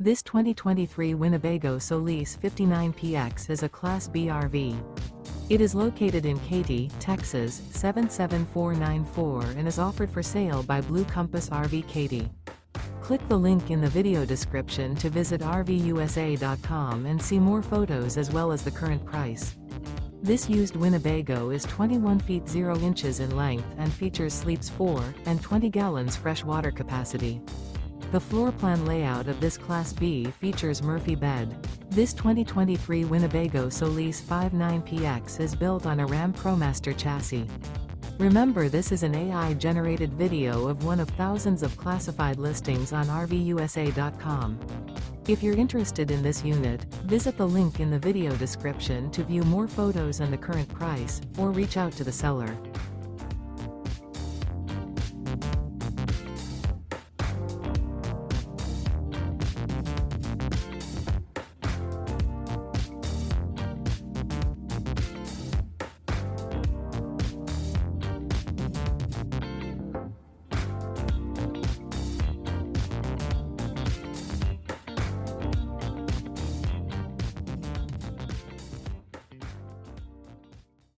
This 2023 Winnebago Solis 59PX is a Class B RV. It is located in Katy, Texas, 77494 and is offered for sale by Blue Compass RV Katy. Click the link in the video description to visit RVUSA.com and see more photos as well as the current price. This used Winnebago is 21 feet 0 inches in length and features sleeps 4 and 20 gallons fresh water capacity. The floor plan layout of this Class B features Murphy bed. This 2023 Winnebago Solis 59PX is built on a Ram ProMaster chassis. Remember, this is an AI-generated video of one of thousands of classified listings on RVUSA.com. If you're interested in this unit, visit the link in the video description to view more photos and the current price, or reach out to the seller.